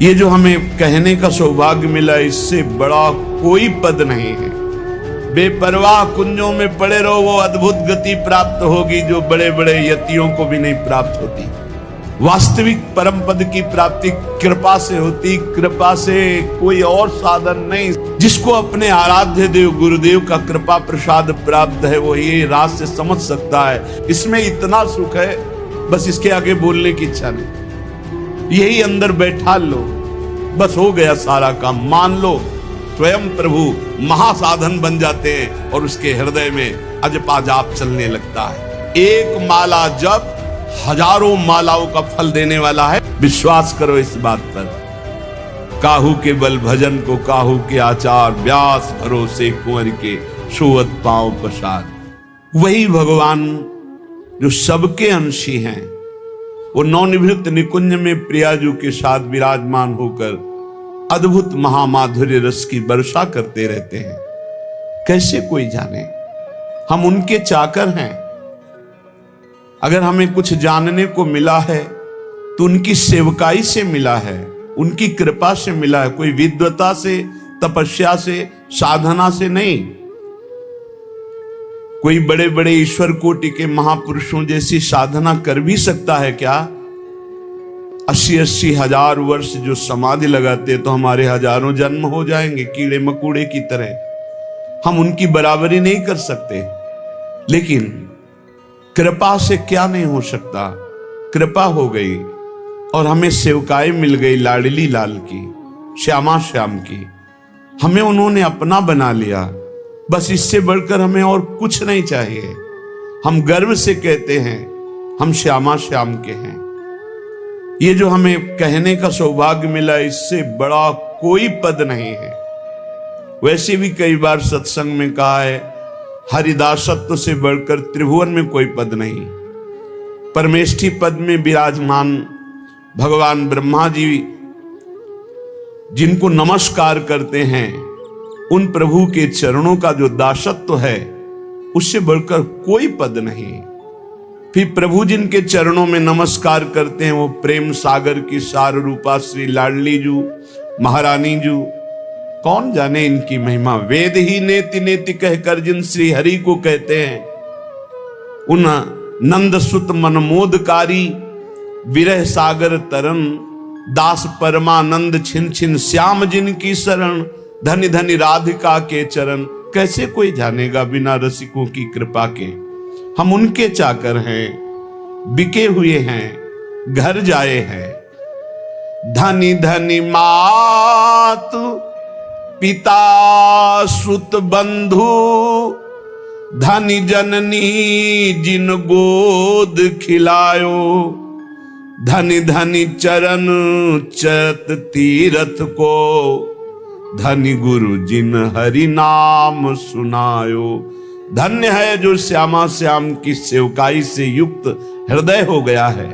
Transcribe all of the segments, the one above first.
ये जो हमें कहने का सौभाग्य मिला, इससे बड़ा कोई पद नहीं है। बेपरवाह कुंजों में पड़े रहो, वो अद्भुत गति प्राप्त होगी जो बड़े बड़े यतियों को भी नहीं प्राप्त होती। वास्तविक परम पद की प्राप्ति कृपा से होती, कृपा से कोई और साधन नहीं। जिसको अपने आराध्य देव गुरुदेव का कृपा प्रसाद प्राप्त है, वो ये राज से समझ सकता है। इसमें इतना सुख है, बस इसके आगे बोलने की इच्छा नहीं। यही अंदर बैठा लो, बस हो गया सारा काम। मान लो स्वयं प्रभु महासाधन बन जाते हैं और उसके हृदय में अजपा जाप चलने लगता है। एक माला जप हजारों मालाओं का फल देने वाला है। विश्वास करो इस बात पर। काहू के बल भजन को काहू के आचार, व्यास भरोसे कुंवर के सोवत पांव प्रसाद। वही भगवान जो सबके अंशी हैं, वो नवनिभृत निकुंज में प्रियाजू के साथ विराजमान होकर अद्भुत महामाधुर्य रस की वर्षा करते रहते हैं। कैसे कोई जाने, हम उनके चाकर हैं। अगर हमें कुछ जानने को मिला है तो उनकी सेवकाई से मिला है, उनकी कृपा से मिला है। कोई विद्वता से, तपस्या से, साधना से नहीं। कोई बड़े बड़े ईश्वर कोटि के महापुरुषों जैसी साधना कर भी सकता है क्या? 80-80 हजार वर्ष जो समाधि लगाते तो हमारे हजारों जन्म हो जाएंगे कीड़े मकोड़े की तरह। हम उनकी बराबरी नहीं कर सकते, लेकिन कृपा से क्या नहीं हो सकता। कृपा हो गई और हमें सेवकाई मिल गई लाडली लाल की, श्यामा श्याम की। हमें उन्होंने अपना बना लिया। बस इससे बढ़कर हमें और कुछ नहीं चाहिए। हम गर्व से कहते हैं हम श्यामा श्याम के हैं। ये जो हमें कहने का सौभाग्य मिला, इससे बड़ा कोई पद नहीं है। वैसे भी कई बार सत्संग में कहा है, हरिदासत्व से बढ़कर त्रिभुवन में कोई पद नहीं। परमेष्ठी पद में विराजमान भगवान ब्रह्मा जी जिनको नमस्कार करते हैं, उन प्रभु के चरणों का जो दासत्व है, उससे बढ़कर कोई पद नहीं। फिर प्रभु जिनके चरणों में नमस्कार करते हैं, वो प्रेम सागर की सार रूपा श्री लाडली जू महारानी जू। कौन जाने इनकी महिमा। वेद ही नेति नेति कहकर जिन श्री हरि को कहते हैं, उन नंद सुत मनमोदकारी विरह सागर तरन, दास परमानंद छिन छिन श्याम जिनकी शरण, धनि धनि राधिका के चरण। कैसे कोई जानेगा बिना रसिकों की कृपा के। हम उनके चाकर हैं, बिके हुए हैं, घर जाए हैं। धनि धनि मात पिता सुत बंधु, धनि जननी जिन गोद खिलायो, धनि धनि चरण चत तीरथ को, धनि गुरु जिन हरि नाम सुनायो। धन्य है जो श्यामा श्याम की सेवकाई से युक्त हृदय हो गया है।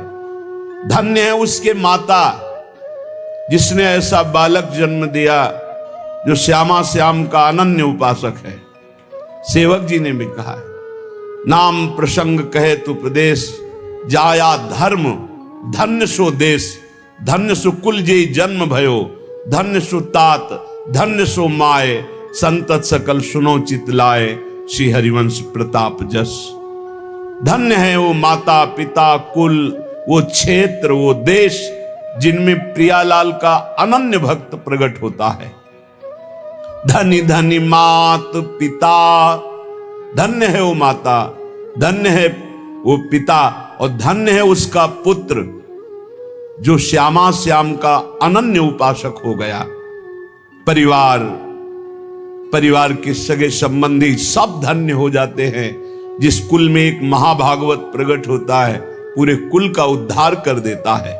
धन्य है उसके माता जिसने ऐसा बालक जन्म दिया जो श्यामा श्याम का अनन्य उपासक है। सेवक जी ने भी कहा है, नाम प्रसंग कहे तु प्रदेश, जाया धर्म धन्य सो देश, धन्य सो कुल जे जन्म भयो, धन्य सो तात धन्य सो माए, संतत सकल सुनो चित लाए, श्री हरिवंश प्रताप जस। धन्य है वो माता पिता कुल, वो क्षेत्र, वो देश जिनमें प्रियालाल का अनन्य भक्त प्रकट होता है। धनी धनी मात पिता, धन्य है वो माता, धन्य है वो पिता, और धन्य है उसका पुत्र जो श्यामा श्याम का अनन्य उपासक हो गया। परिवार के सगे संबंधी सब धन्य हो जाते हैं। जिस कुल में एक महाभागवत प्रकट होता है, पूरे कुल का उद्धार कर देता है।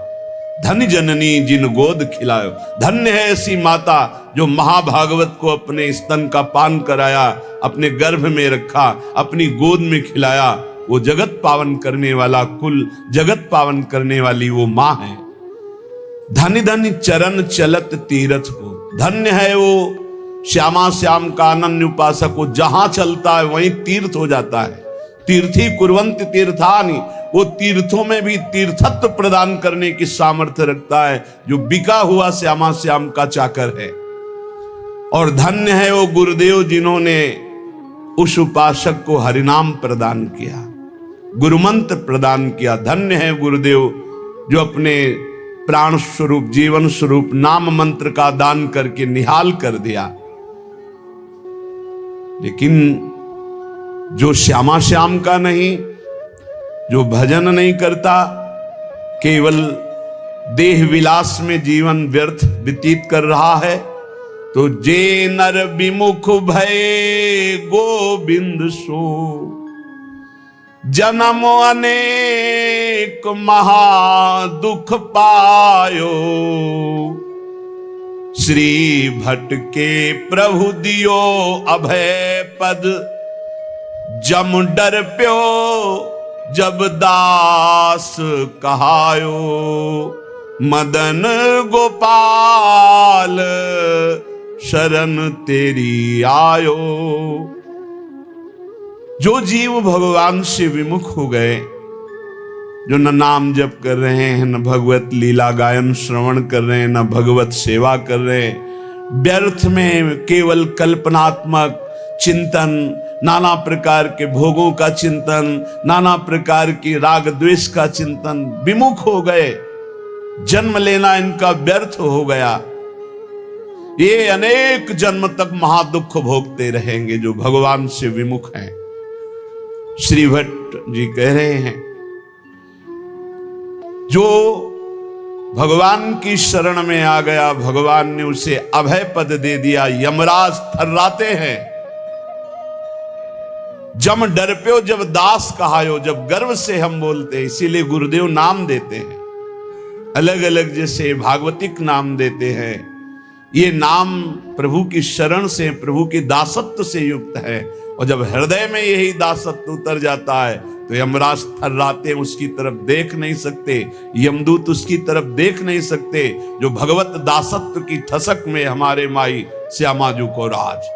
धन्य जननी जिन गोद खिलायो, धन्य है ऐसी माता जो महाभागवत को अपने स्तन का पान कराया, अपने गर्भ में रखा, अपनी गोद में खिलाया। वो जगत पावन करने वाला कुल, जगत पावन करने वाली वो मां है। धन्य धन्य चरण चलत तीरथ को, धन्य है वो श्यामा श्याम का अनन्य उपासक को, जहां चलता है वहीं तीर्थ हो जाता है। तीर्थी कुर्वन्ति तीर्थानि, वो तीर्थों में भी तीर्थत्व प्रदान करने की सामर्थ्य रखता है, जो बिका हुआ श्यामा श्याम का चाकर है। और धन्य है वो गुरुदेव जिन्होंने उस उपासक को हरिनाम प्रदान किया, गुरुमंत्र प्रदान किया। धन्य है गुरुदेव जो अपने प्राण स्वरूप जीवन स्वरूप नाम मंत्र का दान करके निहाल कर दिया। लेकिन जो श्यामा श्याम का नहीं, जो भजन नहीं करता, केवल देह विलास में जीवन व्यर्थ व्यतीत कर रहा है, तो जे नर विमुख भय गोविंद सो, जन्म अनेक महा दुख पायो, श्री भट्ट के प्रभु दियो अभय पद, जम डर प्यो जब दास कहायो, मदन गोपाल शरण तेरी आयो। जो जीव भगवान से विमुख हो गए, जो न नाम जप कर रहे हैं, न भगवत लीला गायन श्रवण कर रहे हैं, न भगवत सेवा कर रहे हैं, व्यर्थ में केवल कल्पनात्मक चिंतन, नाना प्रकार के भोगों का चिंतन, नाना प्रकार की राग द्वेष का चिंतन, विमुख हो गए। जन्म लेना इनका व्यर्थ हो गया। ये अनेक जन्म तक महादुख भोगते रहेंगे जो भगवान से विमुख हैं। श्री भट्ट जी कह रहे हैं, जो भगवान की शरण में आ गया, भगवान ने उसे अभय पद दे दिया। यमराज थर्राते हैं, जम डर प्यो जब दास कहायो, जब गर्व से हम बोलते हैं, इसीलिए गुरुदेव नाम देते हैं, अलग अलग जैसे भागवतिक नाम देते हैं। ये नाम प्रभु की शरण से, प्रभु की दासत्व से युक्त है। और जब हृदय में यही दासत्व उतर जाता है तो यमराज थर्राते, उसकी तरफ देख नहीं सकते, यमदूत उसकी तरफ देख नहीं सकते, जो भगवत दासत्व की ठसक में हमारे माई श्यामाजू को राज,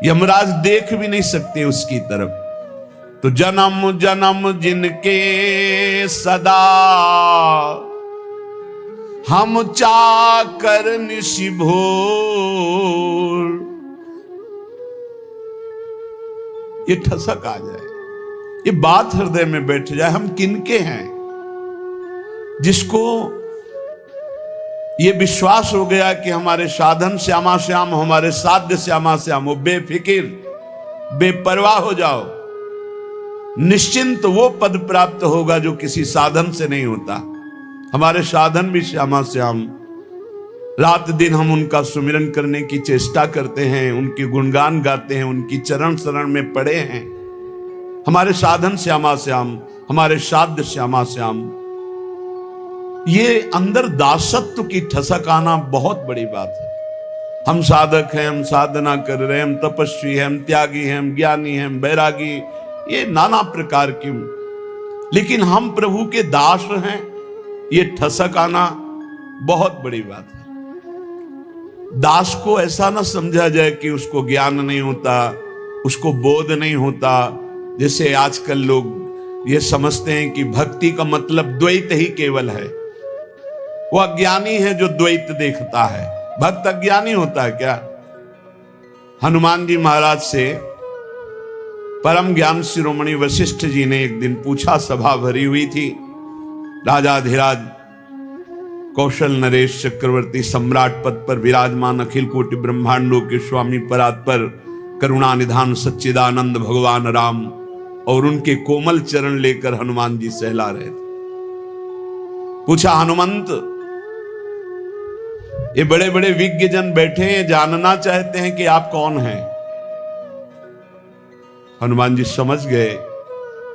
यमराज देख भी नहीं सकते उसकी तरफ। तो जन्म जन्म जिनके सदा हम चाकर निशि भोर, ये ठसक आ जाए, ये बात हृदय में बैठ जाए, हम किनके हैं। जिसको ये विश्वास हो गया कि हमारे साधन श्यामा श्याम, हमारे साध्य श्यामा श्याम, वो बेफिकिर बेपरवाह हो जाओ, निश्चिंत वो पद प्राप्त होगा जो किसी साधन से नहीं होता। हमारे साधन भी श्यामा श्याम, रात दिन हम उनका सुमिरन करने की चेष्टा करते हैं, उनके गुणगान गाते हैं, उनकी चरण शरण में पड़े हैं। हमारे साधन श्यामा श्याम, हमारे साध्य श्यामा श्याम। ये अंदर दासत्व की ठसक आना बहुत बड़ी बात है। हम साधक हैं, हम साधना कर रहे हैं, हम तपस्वी हैं, हम त्यागी हैं, हम ज्ञानी हैं, हम बैरागी, ये नाना प्रकार की, लेकिन हम प्रभु के दास हैं, ये ठसक आना बहुत बड़ी बात है। दास को ऐसा ना समझा जाए कि उसको ज्ञान नहीं होता, उसको बोध नहीं होता। जैसे आजकल लोग ये समझते हैं कि भक्ति का मतलब द्वैत ही केवल है। वो अज्ञानी है जो द्वैत देखता है। भक्त अज्ञानी होता है क्या? हनुमान जी महाराज से परम ज्ञान शिरोमणि वशिष्ठ जी ने एक दिन पूछा, सभा भरी हुई थी, राजाधिराज कौशल नरेश चक्रवर्ती सम्राट पद पर विराजमान अखिल कोटि ब्रह्मांडों के स्वामी परात्पर करुणा निधान सच्चिदानंद भगवान राम और उनके कोमल चरण लेकर हनुमान जी सहला रहे थे। पूछा, हनुमंत, ये बड़े बड़े विज्ञ जन बैठे हैं, जानना चाहते हैं कि आप कौन हैं। हनुमान जी समझ गए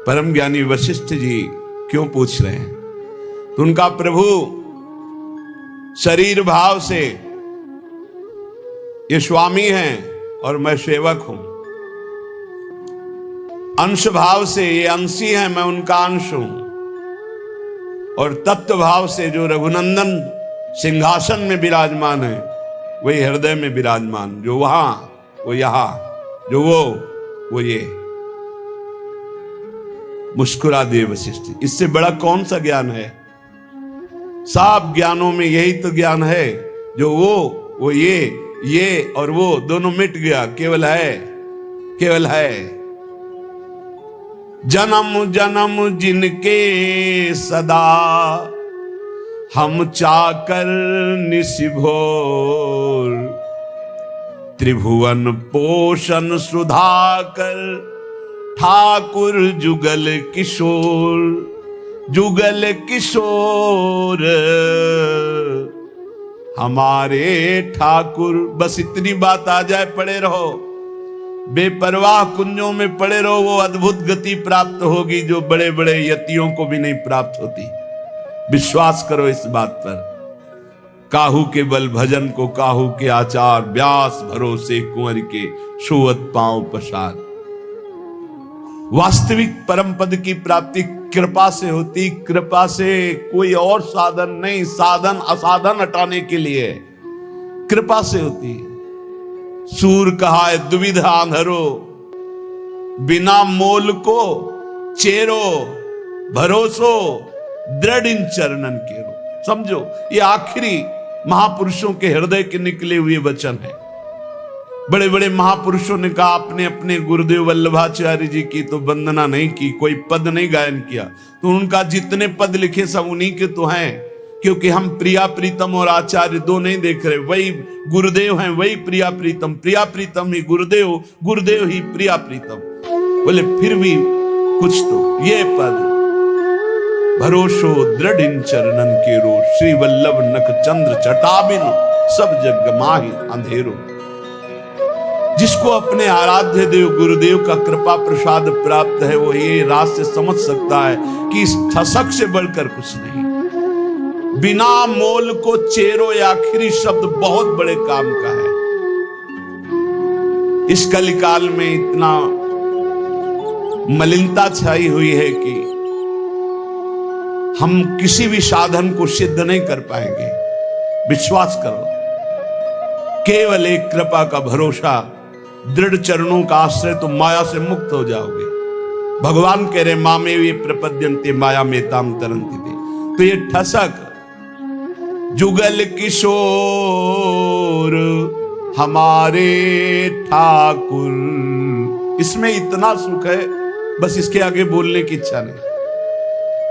परम ज्ञानी वशिष्ठ जी क्यों पूछ रहे हैं। तो उनका, प्रभु शरीर भाव से ये स्वामी हैं और मैं सेवक हूं, अंश भाव से ये अंशी हैं, मैं उनका अंश हूं, और तत्व भाव से जो रघुनंदन सिंहासन में विराजमान है वही हृदय में विराजमान, जो वहां वो यहां, जो वो ये। मुस्कुरा दिए वशिष्ठ। इससे बड़ा कौन सा ज्ञान है? सब ज्ञानों में यही तो ज्ञान है जो वो ये और वो दोनों मिट गया, केवल है। जन्म जन्म जिनके सदा हम चाकर निशिभोर, त्रिभुवन पोषण सुधाकर ठाकुर जुगल किशोर हमारे ठाकुर। बस इतनी बात आ जाए, पड़े रहो, बेपरवाह कुंजों में पड़े रहो, वो अद्भुत गति प्राप्त होगी जो बड़े बड़े यतियों को भी नहीं प्राप्त होती। विश्वास करो इस बात पर। काहू के बल भजन को काहू के आचार, व्यास भरोसे कुंवर के छुअत पांव पसार। वास्तविक परम पद की प्राप्ति कृपा से होती, कृपा से, कोई और साधन नहीं। साधन असाधन हटाने के लिए कृपा से होती। सूर कहा है दुविधा आंधरो, बिना मोल को चेरो, भरोसो दृढ़ इन चरणन केरो। समझो, ये आखिरी महापुरुषों के हृदय के निकले हुए वचन है। बड़े बड़े महापुरुषों ने कहा, अपने अपने गुरुदेव वल्लभाचार्य जी की तो वंदना नहीं की, कोई पद नहीं गायन किया, तो उनका जितने पद लिखे सब उन्हीं के तो हैं, क्योंकि हम प्रिया प्रीतम और आचार्य दो नहीं देख रहे। वही गुरुदेव हैं, वही प्रिया प्रीतम, प्रिया प्रीतम ही गुरुदेव, गुरुदेव ही प्रिया प्रीतम। बोले फिर भी कुछ तो ये पद, भरोसो दृढ़ इन चरणन केरो, श्री वल्लभ नख चंद्र चटाबिन सब जग माहि अंधेरो। जिसको अपने आराध्य देव गुरुदेव का कृपा प्रसाद प्राप्त है, वो ये रात से समझ सकता है कि इस ठसक से बढ़कर कुछ नहीं। बिना मोल को चेरो, ये आखिरी शब्द बहुत बड़े काम का है। इस कलिकाल में इतना मलिनता छाई हुई है कि हम किसी भी साधन को सिद्ध नहीं कर पाएंगे। विश्वास करो, केवल एक कृपा का भरोसा, दृढ़ चरणों का आश्रय, तो माया से मुक्त हो जाओगे। भगवान कह रहे मामे वे प्रपद्यन्ते माया मेताम तरन्ति थे। तो ये ठसक जुगल किशोर हमारे ठाकुर, इसमें इतना सुख है, बस इसके आगे बोलने की इच्छा नहीं।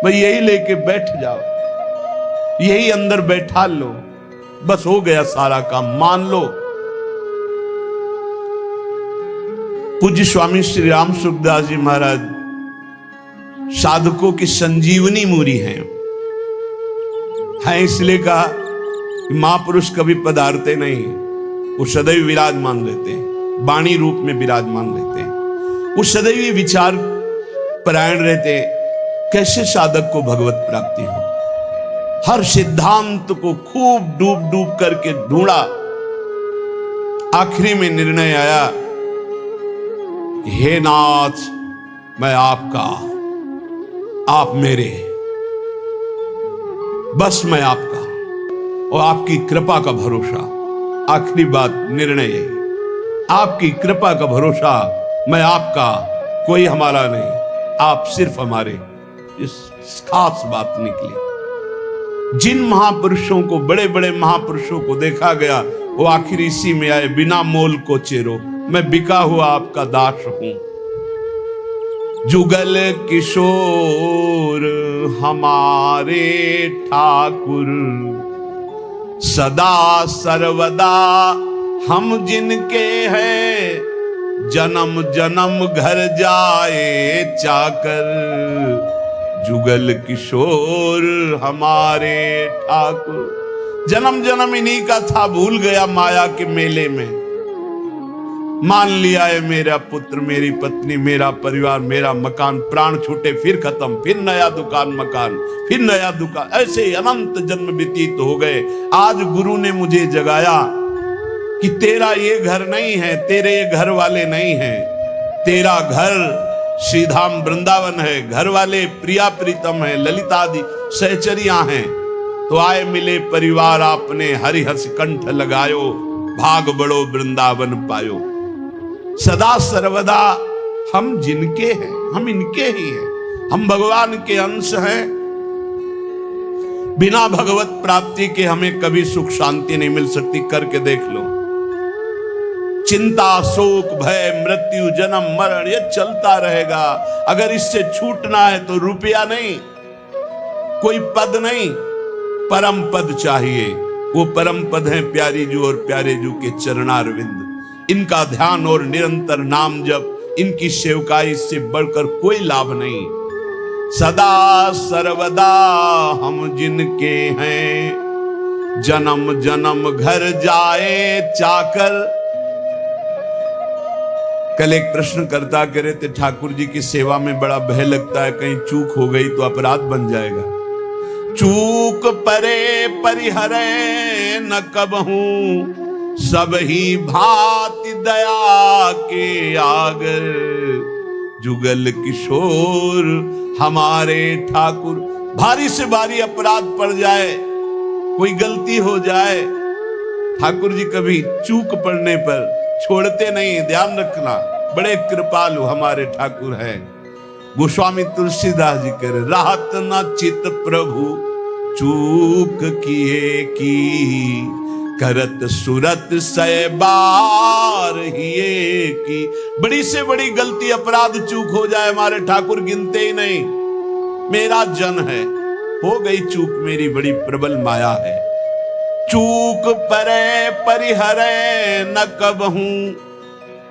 भाई यही लेके बैठ जाओ, यही अंदर बैठा लो, बस हो गया सारा काम, मान लो। पूज्य स्वामी श्री राम सुखदास जी महाराज साधकों की संजीवनी मूरी हैं। इसलिए कहा कि महापुरुष कभी पधारते नहीं, वो सदैव विराजमान रहते हैं, वाणी रूप में विराजमान रहते हैं, वो सदैव विचार परायण रहते हैं। कैसे साधक को भगवत प्राप्ति हो? हर सिद्धांत को खूब डूब डूब करके ढूंढा, आखिरी में निर्णय आया कि हे नाथ, मैं आपका, आप मेरे, बस मैं आपका और आपकी कृपा का भरोसा। आखिरी बात, निर्णय यही, आपकी कृपा का भरोसा, मैं आपका, कोई हमारा नहीं, आप सिर्फ हमारे। इस खास बात निकली। जिन महापुरुषों को, बड़े बड़े महापुरुषों को देखा गया, वो आखिर इसी में आए, बिना मोल को चेरो, मैं बिका हुआ आपका दास हूं। जुगल किशोर हमारे ठाकुर, सदा सर्वदा हम जिनके हैं, जन्म जन्म घर जाए चाकर। जुगल किशोर हमारे ठाकुर, जन्म जन्म इन्हीं का था, भूल गया माया के मेले में। मान लिया है मेरा पुत्र, मेरी पत्नी, मेरा परिवार, मेरा मकान, प्राण छूटे फिर खत्म, फिर नया दुकान मकान, फिर नया दुकान, ऐसे अनंत जन्म व्यतीत हो गए। आज गुरु ने मुझे जगाया कि तेरा ये घर नहीं है, तेरे ये घर वाले नहीं हैं, तेरा घर श्रीधाम वृंदावन है, घर वाले प्रिया प्रीतम है, ललिता आदि सहचरियां हैं। तो आए मिले परिवार आपने, हरिहस कंठ लगायो, भाग बड़ो वृंदावन पायो। सदा सर्वदा हम जिनके हैं, हम इनके ही हैं। हम भगवान के अंश हैं। बिना भगवत प्राप्ति के हमें कभी सुख शांति नहीं मिल सकती। करके देख लो। चिंता, शोक, भय, मृत्यु, जन्म, मरण ये चलता रहेगा। अगर इससे छूटना है तो रुपया नहीं, कोई पद नहीं, परम पद चाहिए। वो परम पद है प्यारी जू और प्यारे जू के चरणारविंद। इनका ध्यान और निरंतर नाम जप, इनकी सेवकाई से बढ़कर कोई लाभ नहीं। सदा सर्वदा हम जिनके हैं, जन्म जन्म घर जाए चाकर। कल एक प्रश्न करता करे थे, ठाकुर जी की सेवा में बड़ा भय लगता है, कहीं चूक हो गई तो अपराध बन जाएगा। चूक परे परिहरे न कबहूं, सब ही भांति दया के आगर। जुगल किशोर हमारे ठाकुर। भारी से भारी अपराध पड़ जाए, कोई गलती हो जाए, ठाकुर जी कभी चूक पड़ने पर छोड़ते नहीं। ध्यान रखना, बड़े कृपालु हमारे ठाकुर हैं। गोस्वामी तुलसीदास जी कह रहे, राहत न चित प्रभु चूक किए की, करत सुरत सै बार हिये की। बड़ी से बड़ी गलती, अपराध, चूक हो जाए, हमारे ठाकुर गिनते ही नहीं। मेरा जन है, हो गई चूक, मेरी बड़ी प्रबल माया है। चूक परे परिहरे न कबहूं,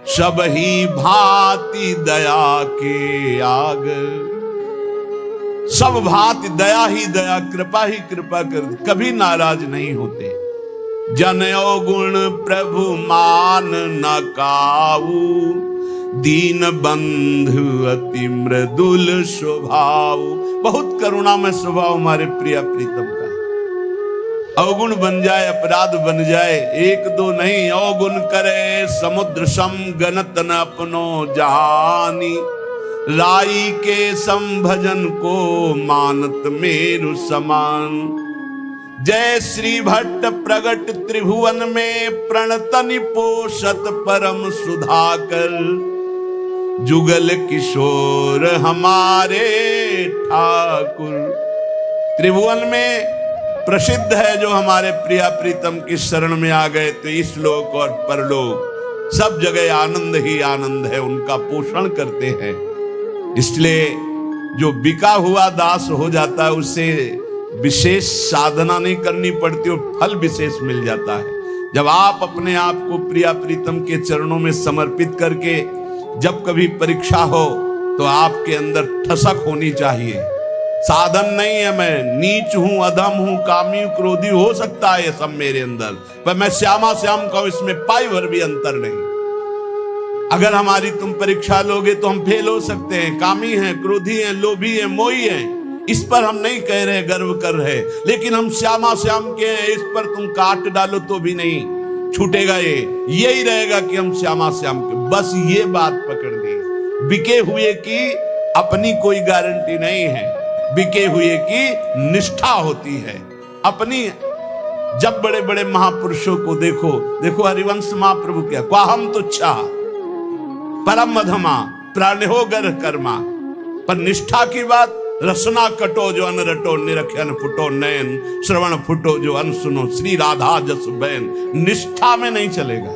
सब ही भांति दया के आगर। सब भांति दया ही दया, कृपा ही कृपा कर, कभी नाराज नहीं होते। जनयो गुण प्रभु मान न काऊ, दीन बंधु अति मृदुल स्वभाव। बहुत करुणा में स्वभाव हमारे प्रिय प्रीतम का। अवगुण बन जाए, अपराध बन जाए, एक दो नहीं, अवगुण करे समुद्र सम, गणत न अपनो जहानी। राई के संभजन को मानत मेरु समान। जय श्री भट्ट प्रगट त्रिभुवन में, प्रणतनि पोषत परम सुधाकर। जुगल किशोर हमारे ठाकुर। त्रिभुवन में प्रसिद्ध है जो हमारे प्रिया प्रीतम की शरण में आ गए, तो इस लोक और परलोक सब जगह आनंद ही आनंद है, उनका पोषण करते हैं। इसलिए जो बिका हुआ दास हो जाता है, उससे विशेष साधना नहीं करनी पड़ती और फल विशेष मिल जाता है। जब आप अपने आप को प्रिया प्रीतम के चरणों में समर्पित करके, जब कभी परीक्षा हो तो आपके अंदर ठसक होनी चाहिए। साधन नहीं है, मैं नीच हूं, अधम हूं, कामी, क्रोधी, हो सकता है ये सब मेरे अंदर, पर मैं श्यामा श्याम का, इसमें पाई भर भी अंतर नहीं। अगर हमारी तुम परीक्षा लोगे तो हम फेल हो सकते हैं। कामी हैं, क्रोधी हैं, लोभी हैं, मोही हैं, इस पर हम नहीं कह रहे, गर्व कर रहे, लेकिन हम श्यामा श्याम के हैं, इस पर तुम काट डालो तो भी नहीं छूटेगा। यही रहेगा कि हम श्यामा श्याम के। बस ये बात पकड़ दी। बिके हुए की अपनी कोई गारंटी नहीं है, बिके हुए की निष्ठा होती है अपनी। जब बड़े बड़े महापुरुषों को देखो, देखो हरिवंश महाप्रभु क्या, क्वाहम तुच्छा परम मधमा प्राणो गर कर्मा। पर निष्ठा की बात, रसना कटो जो अन रटो, निरखन फुटो नयन, श्रवण फुटो जो अन सुनो, श्री राधा जस बैन। निष्ठा में नहीं चलेगा।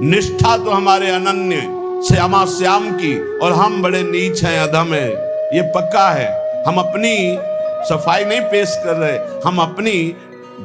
निष्ठा तो हमारे अनन्य श्यामा श्याम की, और हम बड़े नीच हैं, अधम हैं, ये पक्का है। हम अपनी सफाई नहीं पेश कर रहे, हम अपनी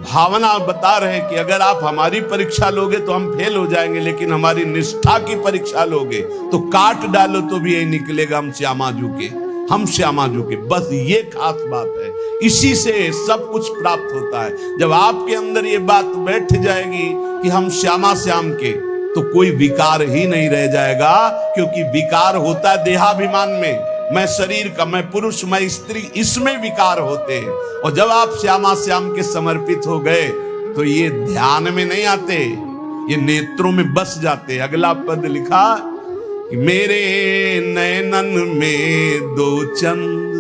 भावना बता रहे कि अगर आप हमारी परीक्षा लोगे तो हम फेल हो जाएंगे, लेकिन हमारी निष्ठा की परीक्षा लोगे तो काट डालो तो भी यही निकलेगा, हम श्यामा जू के, हम श्यामा जू के। बस ये खास बात है, इसी से सब कुछ प्राप्त होता है। जब आपके अंदर ये बात बैठ जाएगी कि हम श्यामा श्याम के, तो कोई विकार ही नहीं रह जाएगा, क्योंकि विकार होता है देहाभिमान में, मैं शरीर का, मैं पुरुष, मैं स्त्री, इसमें विकार होते हैं। और जब आप श्यामा श्याम के समर्पित हो गए तो ये ध्यान में नहीं आते, ये नेत्रों में बस जाते। अगला पद लिखा कि मेरे नयनन में दो चंद,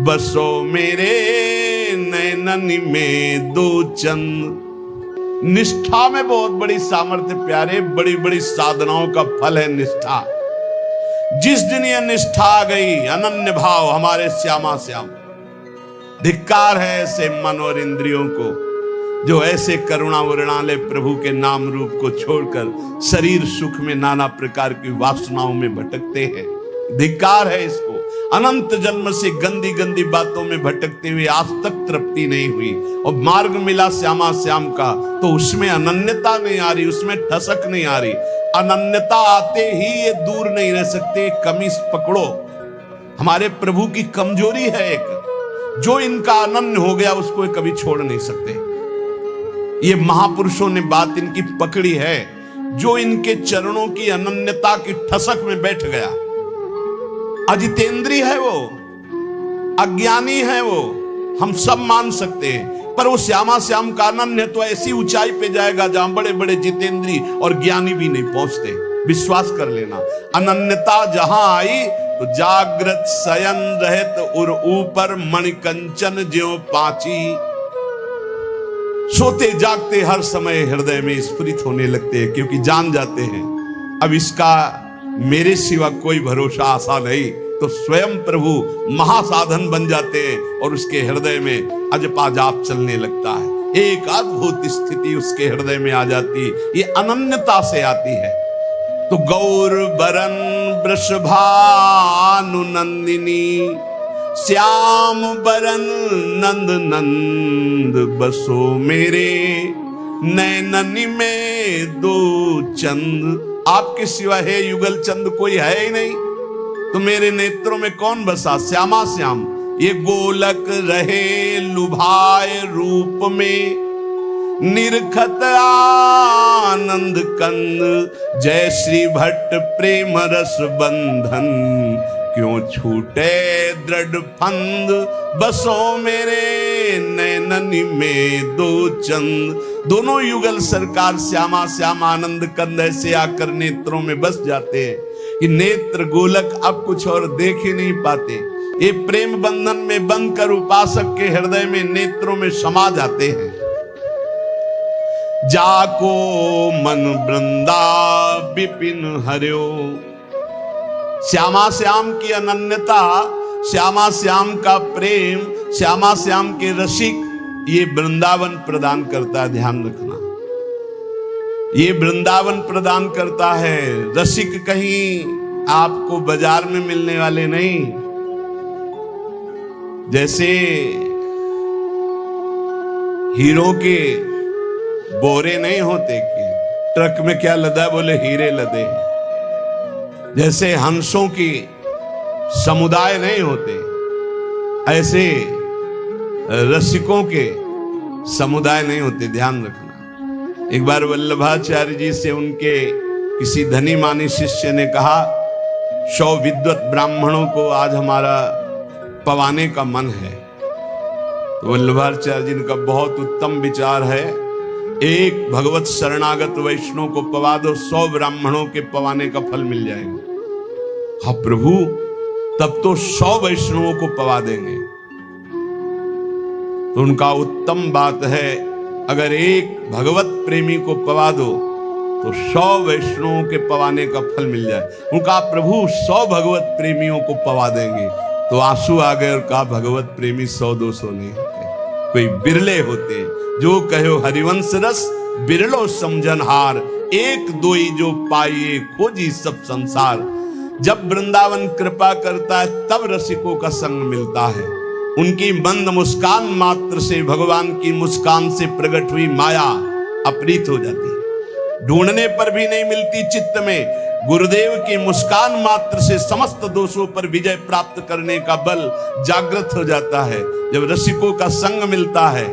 बसो मेरे नयनन में दो चंद। निष्ठा में बहुत बड़ी सामर्थ्य प्यारे, बड़ी बड़ी साधनाओं का फल है निष्ठा। जिस दिन यह निष्ठा आ गई, अनन्य भाव हमारे श्यामा श्याम, धिक्कार है ऐसे मन और इंद्रियों को जो ऐसे करुणा वर्णाले प्रभु के नाम रूप को छोड़कर शरीर सुख में नाना प्रकार की वासनाओं में भटकते हैं। धिक्कार है इसको। अनंत जन्म से गंदी गंदी बातों में भटकते हुए आज तक तृप्ति नहीं हुई, और मार्ग मिला श्यामा श्याम का तो उसमें अनन्यता नहीं आ रही, उसमें ठसक नहीं आ रही। अनन्यता आते ही ये दूर नहीं रह सकते। कमी पकड़ो, हमारे प्रभु की कमजोरी है एक, जो इनका अनन्य हो गया उसको कभी छोड़ नहीं सकते। ये महापुरुषों ने बात इनकी पकड़ी है, जो इनके चरणों की अनन्यता की ठसक में बैठ गया। अजितेंद्री है वो, अज्ञानी है वो, हम सब मान सकते हैं, पर वो श्यामा श्याम का अनन्य तो ऐसी ऊंचाई पे जाएगा जहां बड़े बड़े जितेंद्री और ज्ञानी भी नहीं पहुंचते। विश्वास कर लेना, अनन्यता जहां आई तो जागृत शयन रहत उर ऊपर मणिकंचन ज्यों पाची, सोते जागते हर समय हृदय में स्फुरित होने लगते हैं, क्योंकि जान जाते हैं अब इसका मेरे सिवा कोई भरोसा आशा नहीं। तो स्वयं प्रभु महासाधन बन जाते हैं और उसके हृदय में अजपा जाप चलने लगता है। एक अद्भुत स्थिति उसके हृदय में आ जाती है, ये अनन्यता से आती है। तो गौर बरन वृषभानु नंदिनी, श्याम बरन नंद नंद बसो मेरे, नैननी में दो चंद, आपके सिवा है युगल चंद कोई है ही नहीं, तो मेरे नेत्रों में कौन बसा? श्यामा श्याम। ये गोलक रहे लुभाए रूप में, निरखत आनंद कंद, जय श्री भट्ट प्रेम रस बंधन, क्यों छूटे दृढ़ फंद, बसो मेरे नैननी में दो चंद। दोनों युगल सरकार श्यामा श्याम आनंद कंद ऐसे आकर नेत्रों में बस जाते हैं कि नेत्र गोलक अब कुछ और देख ही नहीं पाते। ये प्रेम बंधन में बंद कर उपासक के हृदय में नेत्रों में समा जाते हैं। जाको मन वृंदा विपिन हरियो, श्यामा श्याम की अनन्यता, श्यामा श्याम का प्रेम, श्यामा श्याम के रसिक, ये वृंदावन प्रदान करता है। ध्यान रखना, ये वृंदावन प्रदान करता है। रसिक कहीं आपको बाजार में मिलने वाले नहीं। जैसे हीरो के बोरे नहीं होते कि ट्रक में क्या लदा, बोले हीरे लदे। जैसे हंसों की समुदाय नहीं होते, ऐसे रसिकों के समुदाय नहीं होते। ध्यान रखना। एक बार वल्लभाचार्य जी से उनके किसी धनी मानी शिष्य ने कहा, 100 विद्वत ब्राह्मणों को आज हमारा पवाने का मन है। तो वल्लभाचार्य जी का बहुत उत्तम विचार है, एक भगवत शरणागत वैष्णव को पवा दो, 100 ब्राह्मणों के पवाने का फल मिल जाएगा। हाँ प्रभु, तब तो 100 वैष्णवों को पवा देंगे। तो उनका उत्तम बात है, अगर एक भगवत प्रेमी को पवा दो तो 100 वैष्णवों के पवाने का फल मिल जाए। उनका प्रभु 100 भगवत प्रेमियों को पवा देंगे। तो आंसू आ गए और कहा, भगवत प्रेमी 100-200 नहीं होते, कोई बिरले होते। जो कहो हरिवंश रस बिरलो समझन हार, एक दोई जो पाइए खोजी सब संसार। जब वृंदावन कृपा करता है तब रसिकों का संग मिलता है। उनकी मंद मुस्कान मात्र से भगवान की मुस्कान से प्रकट हुई माया अपरीत हो जाती है, ढूंढने पर भी नहीं मिलती चित्त में। गुरुदेव की मुस्कान मात्र से समस्त दोषों पर विजय प्राप्त करने का बल जागृत हो जाता है। जब रसिकों का संग मिलता है,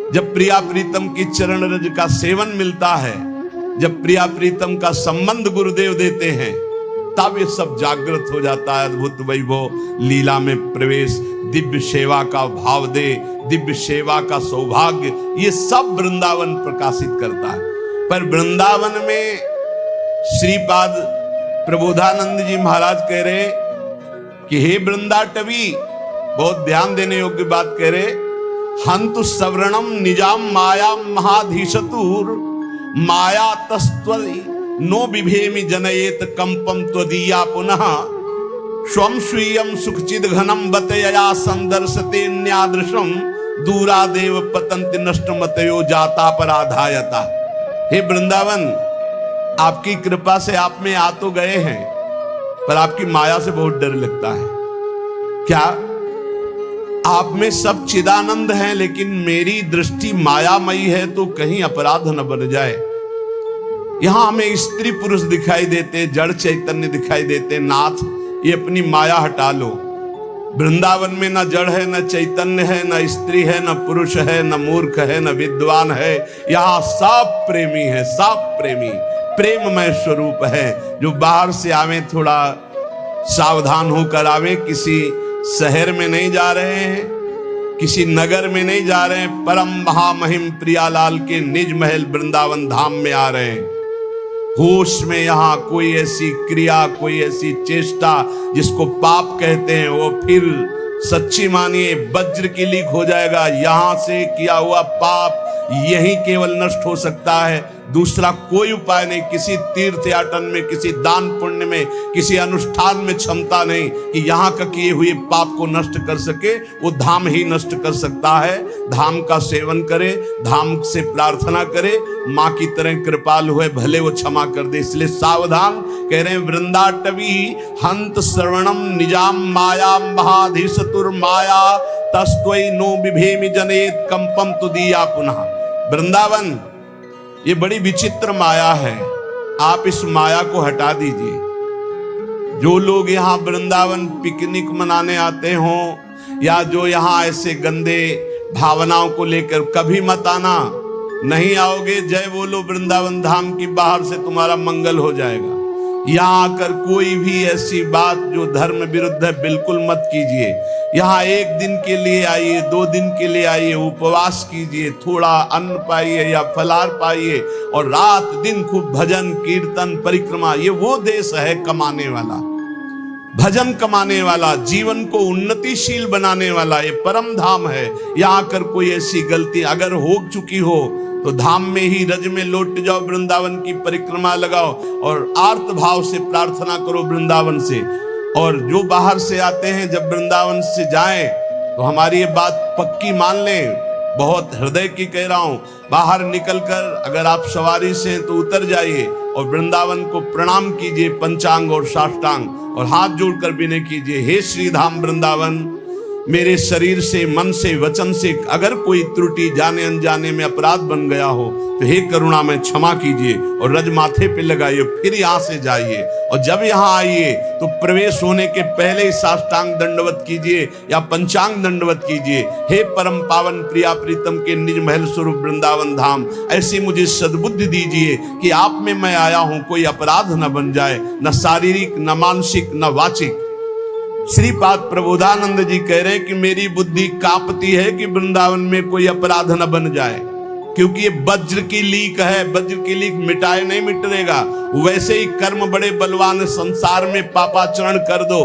जब प्रिया प्रीतम की चरण रज का सेवन मिलता है, जब प्रिया प्रीतम का संबंध गुरुदेव देते हैं, तब ये सब जागृत हो जाता है। अद्भुत वैभव लीला में प्रवेश, दिव्य सेवा का भाव दे, दिव्य सेवा का सौभाग्य, ये सब वृंदावन प्रकाशित करता है। पर वृंदावन में श्रीपाद प्रबोधानंद जी महाराज कह रहे कि हे वृंदाटवी, बहुत ध्यान देने योग्य बात कह रहे, हंतु सवर्णम निजाम माया महाधीशतुर, माया तस्त्वरी नो बिभेमि जनयेत कंपम त्वदीया पुनः स्वम स्वीयम सुखचिद घनम बतया संदर्शते न्यादृशम दूरादेव पतंति नष्ट मतयो जाता पराधायता। हे वृंदावन, आपकी कृपा से आप में आ तो गए हैं, पर आपकी माया से बहुत डर लगता है। क्या आप में सब चिदानंद हैं, लेकिन मेरी दृष्टि मायामयी है, तो कहीं अपराध न बन जाए। यहां हमें स्त्री पुरुष दिखाई देते, जड़ चैतन्य दिखाई देते। नाथ, ये अपनी माया हटा लो। वृंदावन में न जड़ है, न चैतन्य है, न स्त्री है, न पुरुष है, न मूर्ख है, न विद्वान है। यहाँ सब प्रेमी है, सब प्रेमी प्रेममय स्वरूप है। जो बाहर से आवे थोड़ा सावधान होकर आवे। किसी शहर में नहीं जा रहे हैं, किसी नगर में नहीं जा रहे हैं, परम महामहिम प्रियालाल के निज महल वृंदावन धाम में आ रहे हैं। होश में यहाँ कोई ऐसी क्रिया, कोई ऐसी चेष्टा जिसको पाप कहते हैं, वो फिर सच्ची मानिए वज्र की लीक हो जाएगा। यहां से किया हुआ पाप यही केवल नष्ट हो सकता है, दूसरा कोई उपाय नहीं। किसी तीर्थ याटन में, किसी दान पुण्य में, किसी अनुष्ठान में क्षमता नहीं कि यहाँ का किए हुए पाप को नष्ट कर सके। वो धाम ही नष्ट कर सकता है। धाम का सेवन करे, धाम से प्रार्थना करे, माँ की तरह कृपाल हुए, भले वो क्षमा कर दे। इसलिए सावधान कह रहे हैं, वृंदाटवी हंत श्रवणम निजाम माया महाधीशतुर माया तस्त्वई नो बिभेमि जनेत कंपम तुदीया पुनः। वृंदावन, ये बड़ी विचित्र माया है, आप इस माया को हटा दीजिए। जो लोग यहाँ वृंदावन पिकनिक मनाने आते हों, या जो यहाँ ऐसे गंदे भावनाओं को लेकर, कभी मत आना। नहीं आओगे, जय बोलो वृंदावन धाम की, बाहर से तुम्हारा मंगल हो जाएगा। यहाँ आकर कोई भी ऐसी बात जो धर्म विरुद्ध है बिल्कुल मत कीजिए। यहाँ एक दिन के लिए आइए, 2 दिन के लिए आइए, उपवास कीजिए, थोड़ा अन्न पाइए या फलाहार पाइए, और रात दिन खूब भजन कीर्तन परिक्रमा। ये वो देश है कमाने वाला, भजन कमाने वाला, जीवन को उन्नतिशील बनाने वाला। ये परम धाम है। यहाँ आकर कोई ऐसी गलती अगर हो चुकी हो तो धाम में ही रज में लौट जाओ, वृंदावन की परिक्रमा लगाओ और आर्त भाव से प्रार्थना करो वृंदावन से। और जो बाहर से आते हैं, जब वृंदावन से जाएं तो हमारी ये बात पक्की मान लें, बहुत हृदय की कह रहा हूं। बाहर निकलकर अगर आप सवारी से हैं तो उतर जाइए और वृंदावन को प्रणाम कीजिए, पंचांग और साष्टांग, और हाथ जोड़कर विनय कीजिए, हे श्री धाम वृंदावन, मेरे शरीर से, मन से, वचन से अगर कोई त्रुटि जाने अनजाने में अपराध बन गया हो तो हे करुणा में क्षमा कीजिए, और रज माथे पे लगाइए, फिर यहाँ से जाइए। और जब यहाँ आइए तो प्रवेश होने के पहले ही साष्टांग दंडवत कीजिए या पंचांग दंडवत कीजिए। हे परम पावन प्रिया प्रीतम के निज महल स्वरूप वृंदावन धाम, ऐसी मुझे सद्बुद्धि दीजिए कि आप में मैं आया हूं, कोई अपराध न बन जाए, न शारीरिक, न मानसिक, न वाचिक। श्रीपाद प्रबोधानंद जी कह रहे हैं कि मेरी बुद्धि कांपती है कि वृंदावन में कोई अपराध न बन जाए, क्योंकि ये वज्र की लीक है। वज्र की लीक मिटाए नहीं मिटेगा। वैसे ही कर्म बड़े बलवान, संसार में पापाचरण कर दो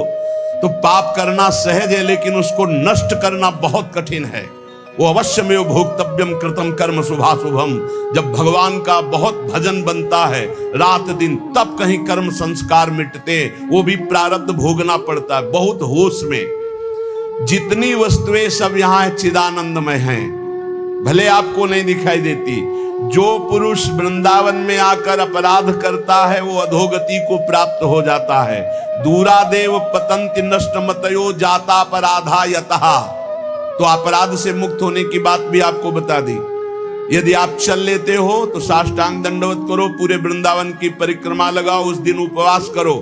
तो पाप करना सहज है, लेकिन उसको नष्ट करना बहुत कठिन है। वो अवश्य में भोक्तव्यम कृतम कर्म शुभाशुभम। जब भगवान का बहुत भजन बनता है रात दिन, तब कहीं कर्म संस्कार मिटते, वो भी प्रारब्ध भोगना पड़ता है। बहुत होश में जितनी वस्तुएं सब यहाँ चिदानंदमय हैं, भले आपको नहीं दिखाई देती। जो पुरुष वृंदावन में आकर अपराध करता है वो अधोगति को प्राप्त हो जाता है। दूरादेव पतंति नष्ट मतयो जाता पराधा यतः। तो अपराध से मुक्त होने की बात भी आपको बता दी। यदि आप चल लेते हो तो साष्टांग दंडवत करो, पूरे वृंदावन की परिक्रमा लगाओ, उस दिन उपवास करो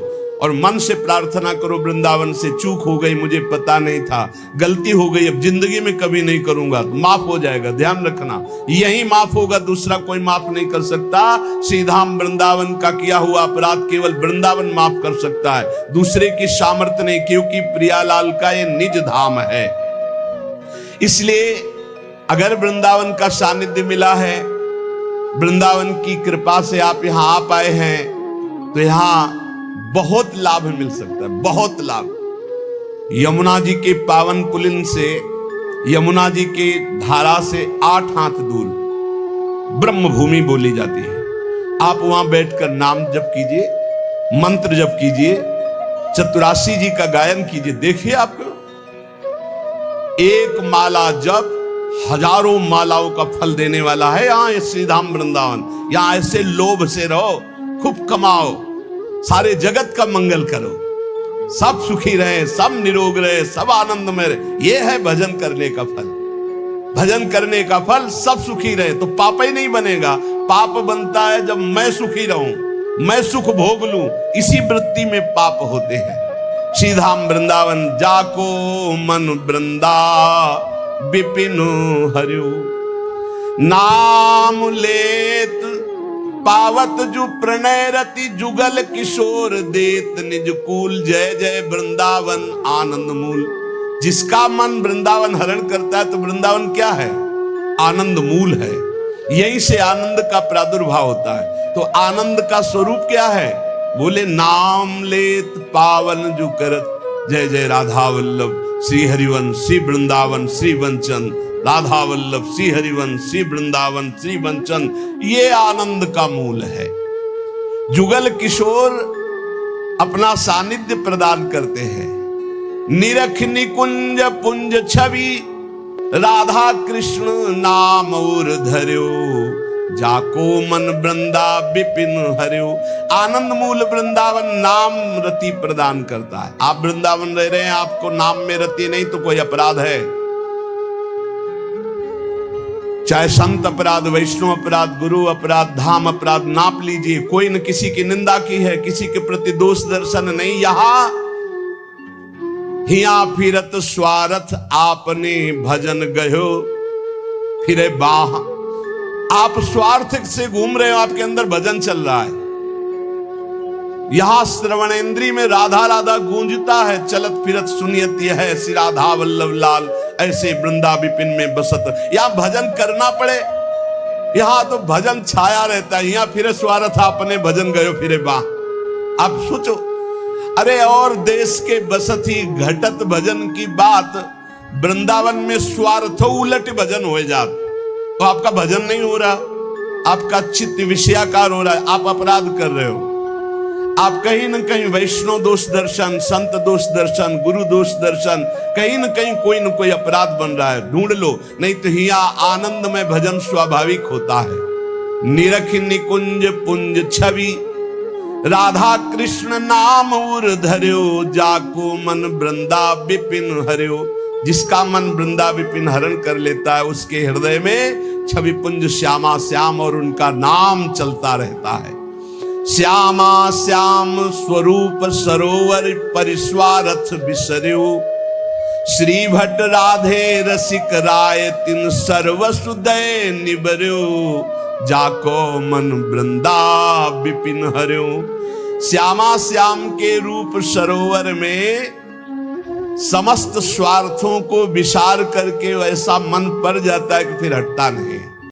और मन से प्रार्थना करो, वृंदावन से चूक हो गई, मुझे पता नहीं था, गलती हो गई, अब जिंदगी में कभी नहीं करूंगा, तो माफ हो जाएगा। ध्यान रखना, यही माफ होगा, दूसरा कोई माफ नहीं कर सकता। श्रीधाम वृंदावन का किया हुआ अपराध केवल वृंदावन माफ कर सकता है, दूसरे की सामर्थ्य नहीं, क्योंकि प्रियालाल का ये निज धाम है। इसलिए अगर वृंदावन का सानिध्य मिला है, वृंदावन की कृपा से आप यहां आ पाए हैं, तो यहां बहुत लाभ मिल सकता है, बहुत लाभ। यमुना जी के पावन पुलिन से, यमुना जी के धारा से 8 हाथ दूर ब्रह्म भूमि बोली जाती है। आप वहां बैठकर नाम जप कीजिए, मंत्र जप कीजिए, चतुरासी जी का गायन कीजिए। देखिए आपको एक माला जप हजारों मालाओं का फल देने वाला है। यहां श्रीधाम वृंदावन, यहां ऐसे लोभ से रहो, खूब कमाओ, सारे जगत का मंगल करो, सब सुखी रहे, सब निरोग रहे, सब आनंद में रहे। ये है भजन करने का फल। भजन करने का फल सब सुखी रहे तो पाप ही नहीं बनेगा। पाप बनता है जब मैं सुखी रहूं, मैं सुख भोग लूं, इसी वृत्ति में पाप होते हैं। श्रीधाम वृंदावन जाको मन वृंदा विपिन हरियो, नाम लेत पावत जु प्रणय रति, जुगल किशोर देत निज कूल, जय जय वृंदावन आनंद मूल। जिसका मन वृंदावन हरण करता है तो वृंदावन क्या है? आनंद मूल है। यहीं से आनंद का प्रादुर्भाव होता है। तो आनंद का स्वरूप क्या है? बोले नाम लेत पावन जु करत, जय जय राधा वल्लभ श्री हरिवंश श्री वृंदावन श्री वंचन, राधा वल्लभ श्री हरिवंश श्री वृंदावन श्री वंचन। ये आनंद का मूल है। जुगल किशोर अपना सानिध्य प्रदान करते हैं। निरख निकुंज पुंज छवि, राधा कृष्ण नाम और धर्यो, जाको मन वृंदा विपिन हरियो। आनंद मूल वृंदावन नाम रति प्रदान करता है। आप वृंदावन रह रहे हैं, आपको नाम में रति नहीं तो कोई अपराध है? चाहे संत अपराध, वैष्णव अपराध, गुरु अपराध, धाम अपराध, नाप लीजिए। कोई न किसी की निंदा की है, किसी के प्रति दोष दर्शन नहीं। यहां हिया फिरत स्वार्थ आपने भजन गयो फिरे बाह। आप स्वार्थ से घूम रहे हो, आपके अंदर भजन चल रहा है। यहां श्रवणेंद्री में राधा राधा गूंजता है, चलत फिरत सुनियत यह है श्री राधा वल्लभ लाल, ऐसे वृंदा विपिन में बसत। यहां भजन करना पड़े, यहां तो भजन छाया रहता है। यहां फिरे स्वार्थ आपने भजन गयो फिरे बाह। आप सोचो, अरे और देश के बसती घटत भजन की बात, वृंदावन में स्वार्थ उलट भजन हो जात तो आपका भजन नहीं हो रहा, आपका चित्त विषयाकार हो रहा है, आप अपराध कर रहे हो। आप कहीं न कहीं वैष्णव दोष दर्शन, संत दोष दर्शन, गुरु दोष दर्शन, कहीं न कहीं कोई न कोई अपराध बन रहा है, ढूंढ लो। नहीं तो हिया आनंद में भजन स्वाभाविक होता है। निरख निकुंज पुंज छवि, राधा कृष्ण नाम उर धर्यो, जाको मन वृंदा विपिन हरियो। जिसका मन वृंदा विपिन हरण कर लेता है, उसके हृदय में छवि पुंज श्यामा श्याम और उनका नाम चलता रहता है। श्यामा श्याम स्वरूप सरोवर परिस्वारथ बिसर्यो, श्री भट्ट राधे रसिक राय तिन सर्वसुदय निबर्यो, जाको मन वृंदा विपिन हरियो। श्यामा श्याम के रूप सरोवर में समस्त स्वार्थों को विसार करके ऐसा मन पड़ जाता है कि फिर हटता नहीं।